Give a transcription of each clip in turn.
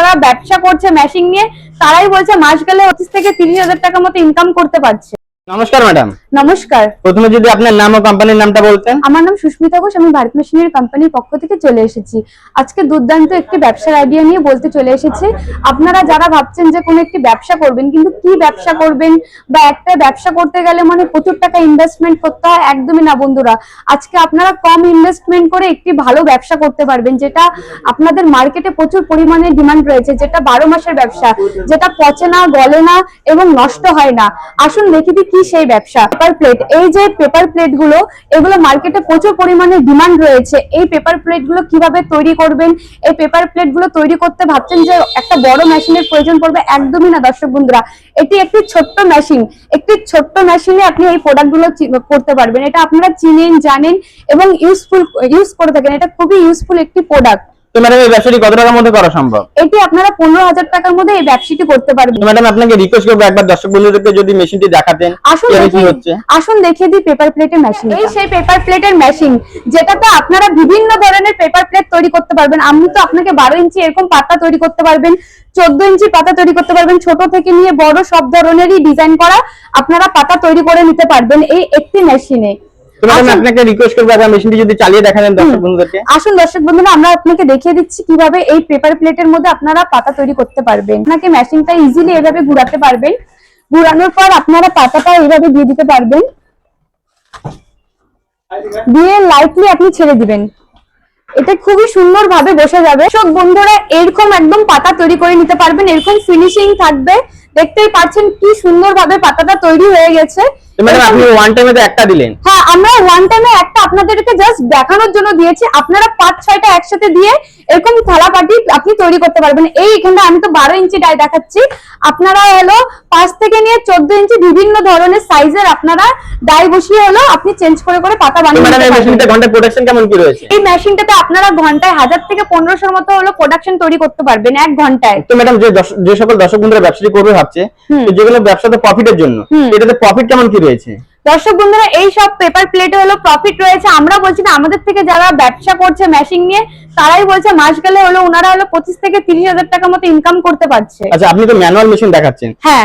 যারা ব্যবসা করছে মেশিন নিয়ে তারাই বলছে মাস গেলে 25 থেকে 30,000 টাকার মতো ইনকাম করতে পারছে। নমস্কার ম্যাডাম। নমস্কার। প্রথমে যদি আপনার নাম ও কোম্পানির নামটা বলতেন। আমার নাম সুস্মিতা ঘোষ, আমি ভারত মেশিনারি কোম্পানির পক্ষ থেকে চলে এসেছি। আজকে দুর্দান্ত একটি ব্যবসার আইডিয়া নিয়ে বলতে চলে এসেছি। আপনারা যারা ভাবছেন যে কোনো একটি ব্যবসা করবেন কিন্তু কি ব্যবসা করবেন বা একটা ব্যবসা করতে গেলে মানে প্রচুর টাকা ইনভেস্টমেন্ট করতে হয়, একদমই না বন্ধুরা। আজকে আপনারা কম ইনভেস্টমেন্ট করে একটি ভালো ব্যবসা করতে পারবেন, যেটা আপনাদের মার্কেটে প্রচুর পরিমাণে ডিমান্ড রয়েছে, যেটা 12 মাসের ব্যবসা, যেটা পচে না, গলে না এবং নষ্ট হয় না। আসুন দেখি দিই কি সেই ব্যবসা। পেপার প্লেট, এই যে পেপার প্লেট গুলো, এগুলো মার্কেটে প্রচুর পরিমাণে ডিমান্ড রয়েছে। এই পেপার প্লেট গুলো কিভাবে তৈরি করবেন, এই পেপার প্লেট গুলো তৈরি করতে ভাবছেন যে একটা বড় মেশিনের প্রয়োজন পড়বে, একদমই না দর্শক বন্ধুরা। এটি একটি ছোট্ট মেশিন, একটি ছোট্ট মেশিনে আপনি এই প্রোডাক্ট গুলো করতে পারবেন। এটা আপনারা চিনেন, জানেন এবং ইউজ করে থাকেন। এটা খুবই ইউজফুল একটি প্রোডাক্ট। তো ম্যাডাম এই ব্যবসাটি কত টাকার মধ্যে করা সম্ভব? এটি আপনারা 15,000 টাকার মধ্যে এই ব্যবসাটি করতে পারবেন। ম্যাডাম আপনাকে রিকোয়েস্ট করব একবার দর্শক বন্ধুদেরকে যদি মেশিনটি দেখাতেন কি হচ্ছে। আসুন দেখিয়ে দিই পেপার প্লেটের মেশিন। এই সেই পেপার প্লেটের মেশিন যেটাতে আপনারা বিভিন্ন ধরনের পেপার প্লেট তৈরি করতে পারবেন। আমি তো আপনাকে 12 ইঞ্চি এরকম পাতা তৈরি করতে পারবেন, 14 ইঞ্চি পাতা তৈরি করতে পারবেন, ছোট থেকে নিয়ে বড় সব ধরনেরই ডিজাইন করা আপনারা পাতা তৈরি করে নিতে পারবেন এই একটি মেশিনে। তো ম্যাডাম আপনাকে রিকোয়েস্ট করব আপনারা মেশিনটি যদি চালিয়ে দেখাবেন দর্শক বন্ধুদেরকে। আসুন দর্শক বন্ধুরা, আমরা আপনাকে দেখিয়ে দিচ্ছি কিভাবে এই পেপার প্লেটের মধ্যে আপনারা পাতা তৈরি করতে পারবেন। আপনাকে মেশিনটা ইজিলি এভাবে ঘোরাতে পারবেন। ঘোরানোর পর আপনারা পাতাটা এইভাবে দিয়ে দিতে পারবেন, দিয়ে লাইটলি আপনি ছেড়ে দিবেন। এটা খুবই সুন্দর ভাবে বসে যাবে। সব বন্ধুরা এরকম একদম পাতা তৈরি করে নিতে পারবেন, এরকম ফিনিশিং থাকবে। দেখতেই পাচ্ছেন কি সুন্দর ভাবে পাতাটা তৈরি হয়ে গেছে। ম্যাডাম আপনি ওয়ান টাইমে তো একটা দিলেন। হ্যাঁ, আমরা ওয়ান টাইমে একটা আপনাদেরকে জাস্ট দেখানোর জন্য দিয়েছি। আপনারা 5-6টা একসাথে দিয়ে এরকম থালাবাটি আপনি তৈরি করতে পারবেন। এই এখানে আমি তো 12 ইঞ্চি ডাই দেখাচ্ছি, আপনারা হলো 5 থেকে নিয়ে 14 ইঞ্চি বিভিন্ন ধরনের সাইজের আপনারা ডাই বসিয়ে হলো আপনি চেঞ্জ করে করে পাতা বানিয়ে নিতে পারবেন। এই মেশিনটা ঘন্টায় প্রোডাকশন কেমন কি রয়েছে? এই মেশিনটাতে আপনারা ঘন্টায় 1000 থেকে 1500 মতো হলো প্রোডাকশন তৈরি করতে পারবেন 1 ঘন্টায়। তো ম্যাডাম যে সকল দর্শক বন্ধুরা ব্যবসাটি করবে ভাবছে, তো যেগুলো ব্যবসাতে প্রফিটের জন্য, এটাতে প্রফিট কেমন কি রয়েছে? দর্শক বন্ধুরা এই সব পেপার প্লেটে হলো প্রফিট রয়েছে। আমরা বলছি না, আমাদের থেকে যারা ব্যবসা করছে মেশিন নিয়ে তারাই বলছে মাস গেলে হলো ওনারা হলো 25 থেকে 30,000 টাকার মতো ইনকাম করতে পারছে। আচ্ছা, আপনি তো ম্যানুয়াল মেশিন দেখাচ্ছেন। হ্যাঁ,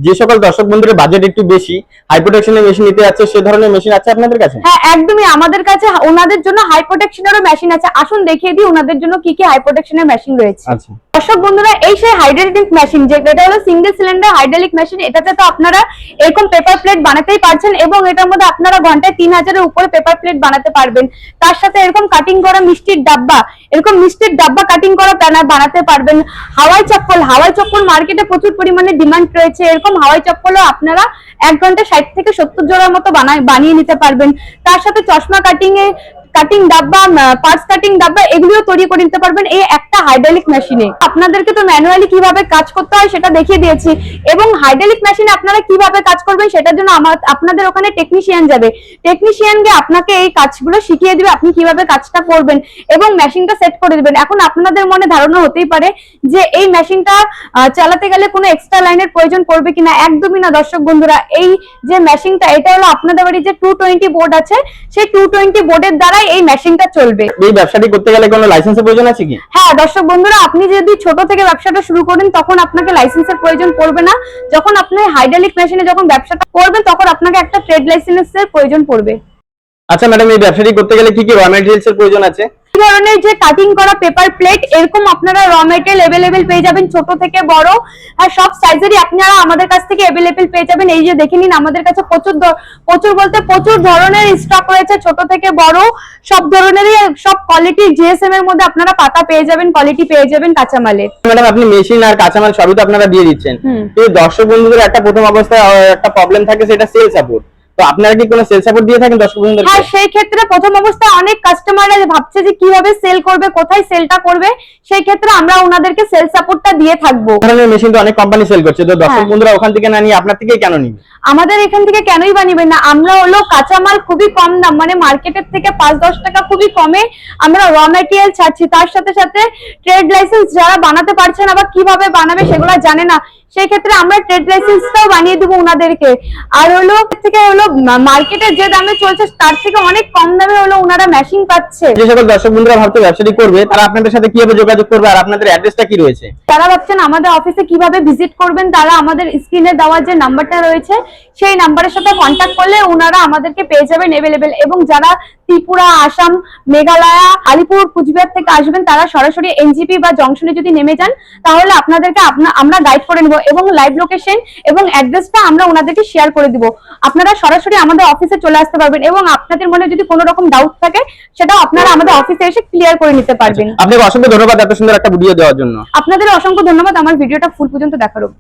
যে সকল দর্শক বন্ধুদের বাজেট একটু বেশি, হাই প্রোটেকশনের মেশিন নিতে যাচ্ছে, সে ধরনের মেশিন আছে আপনাদের কাছে? হ্যাঁ একদমই, আমাদের কাছে ওনাদের জন্য হাই প্রোটেকশনেরও মেশিন আছে। আসুন দেখিয়ে দিই ওনাদের জন্য কি কি হাই প্রোটেকশনের মেশিন রয়েছে। আচ্ছা দর্শক বন্ধুরা, এই সেই হাইড্রোলিক মেশিন, যেটা হলো সিঙ্গেল সিলিন্ডার হাইড্রোলিক মেশিন। এটাতে তো আপনারা এরকম পেপার প্লেট বানাতেই পারছেন এবং এটার মধ্যে আপনারা ঘন্টায় 3000-এর উপরে পেপার প্লেট বানাতে পারবেন। তার সাথে এরকম কাটিং করা মিষ্টির ডাব্বা, এরকম মিষ্টির ডাব্বা কাটিং করা বানাতে পারবেন। হাওয়াই চপ্পল মার্কেটে প্রচুর পরিমাণে ডিমান্ড রয়েছে। এরকম হাওয়াই চপ্পলও আপনারা 1 ঘন্টায় 60 থেকে 70 জোড়ার মতো বানিয়ে নিতে পারবেন। তার সাথে চশমা কাটিং ডাব্বা, পার্স কাটিং ডাব্বা, এগুলিও তৈরি করে নিতে পারবেন এই একটা হাইড্রোলিক মেশিনে। আপনাদেরকে তো ম্যানুয়ালি কিভাবে কাজ করতে হয় সেটা দেখিয়ে দিয়েছি, এবং হাইড্রোলিক মেশিনে আপনারা কিভাবে কাজ করবেন সেটার জন্য আপনাদের ওখানে টেকনিশিয়ান যাবে। টেকনিশিয়ান গিয়ে আপনাকে এই কাজগুলো শিখিয়ে দিবে, আপনি কিভাবে কাজটা করবেন এবং মেশিনটা সেট করে দিবেন। এখন আপনাদের মনে ধারণা হতেই পারে যে এই মেশিনটা চালাতে গেলে কোনো এক্সট্রা লাইনের প্রয়োজন পড়বে কিনা। একদমই না দর্শক বন্ধুরা, এই যে মেশিনটা এটা হলো আপনাদের বাড়ি যে 220 বোর্ড আছে, সেই 220 বোর্ডের দ্বারা এই মেশিনটা চলবে। এই ব্যবসাটি করতে গেলে কোনো লাইসেন্সের প্রয়োজন আছে কি? হ্যাঁ দর্শক বন্ধুরা, আপনি যদি ছোট থেকে ব্যবসাটা শুরু করেন তখন আপনাকে লাইসেন্সের প্রয়োজন পড়বে না। যখন আপনি হাইড্রোলিক মেশিনে যখন ব্যবসাটা করবেন তখন আপনাকে একটা ট্রেড লাইসেন্সের প্রয়োজন পড়বে। আচ্ছা ম্যাডাম, এই ব্যবসাটি করতে গেলে কি কি র ম্যাটেরিয়ালস এর প্রয়োজন আছে? এই ধরনের যে কাটিং করা পেপার প্লেট, এরকম আপনারা র ম্যাটেরিয়াল अवेलेबल পেয়ে যাবেন, ছোট থেকে বড় আর সব সাইজেরই আপনারা আমাদের কাছ থেকে अवेलेबल পেয়ে যাবেন। এই যে দেখে নিন, আমাদের কাছে প্রচুর ধরনের স্টক রয়েছে, ছোট থেকে বড় সব ধরনেরই, সব কোয়ালিটির জিএসএম এর মধ্যে আপনারা পাতা পেয়ে যাবেন, কোয়ালিটি পেয়ে যাবেন কাঁচামালের। ম্যাডাম আপনি মেশিন আর কাঁচামাল সবই তো আপনারা দিয়ে দিচ্ছেন, তো দর্শক বন্ধুদের একটা প্রথম অবস্থায় একটা প্রবলেম থাকে, সেটা সেল সাপোর্ট। তো আপনারা কি কোনো সেল সাপোর্ট দিয়ে থাকেন দর্শক বন্ধুদের? হ্যাঁ, সেই ক্ষেত্রে প্রথম অবস্থায় অনেক কাস্টমাররা ভাবছে যে কিভাবে সেল করবে, কোথায় সেলটা করবে, সেই ক্ষেত্রে আমরা ওনাদেরকে সেল সাপোর্টটা দিয়ে থাকবো। ধরনের মেশিন তো অনেক কোম্পানি সেল করছে, তো দর্শক বন্ধুরা ওখান থেকে না নিয়ে আপনার থেকে কেন নিবে? আমাদের এখান থেকে কেনই বা নিবেন না, আমরা হলো কাঁচামাল খুবই কম দাম, মানে মার্কেটের থেকে 5-10 টাকা খুবই কমে আমরা র ম্যাটেরিয়াল ছাড়ছি। তার সাথে সাথে ট্রেড লাইসেন্স যারা বানাতে পারছে না বা কিভাবে বানাবে সেগুলো জানে না, সেই ক্ষেত্রে আমরা ট্রেড লাইসেন্সটাও বানিয়ে দেবো ওনাদেরকে। আর হলো থেকে হলো মার্কেটে যে দামে চলছে তার থেকে অনেক কম দামে হলো ওনারা মেশিন পাচ্ছে। যে সকল দর্শক বন্ধুরা ভাবছে ব্যবসাটি করবে তারা আপনাদের সাথে কিভাবে যোগাযোগ করবে আর আপনাদের অ্যাড্রেসটা কি রয়েছে? যারা ভাবছেন আমাদের অফিসে কিভাবে ভিজিট করবেন, তারা আমাদের স্ক্রিনে দেওয়া যে নাম্বারটা রয়েছে সেই নাম্বারের সাথে কন্ট্যাক্ট করলে ওনারা আমাদেরকে পেয়ে যাবেন অ্যাভেলেবেল। এবং যারা ত্রিপুরা, আসাম, মেঘালয়, আলিপুর, কুচবিহার থেকে আসবেন তারা সরাসরি এনজিপি বা জংশনে যদি নেমে যান তাহলে আপনাদেরকে আমরা গাইড করে নেব এবং লাইভ লোকেশন এবং অ্যাড্রেসটা আমরা ওনাদেরকে শেয়ার করে দিব। আপনারা সরাসরি আমাদের অফিসে চলে আসতে পারবেন এবং আপনাদের মনে যদি কোনো রকম ডাউট থাকে সেটাও আপনারা আমাদের অফিসে এসে ক্লিয়ার করে নিতে পারবেন। আপনাকে অসংখ্য ধন্যবাদ এত সুন্দর একটা ভিডিও দেওয়ার জন্য। আপনাদের অসংখ্য ধন্যবাদ আমার ভিডিওটা ফুল পর্যন্ত দেখার জন্য।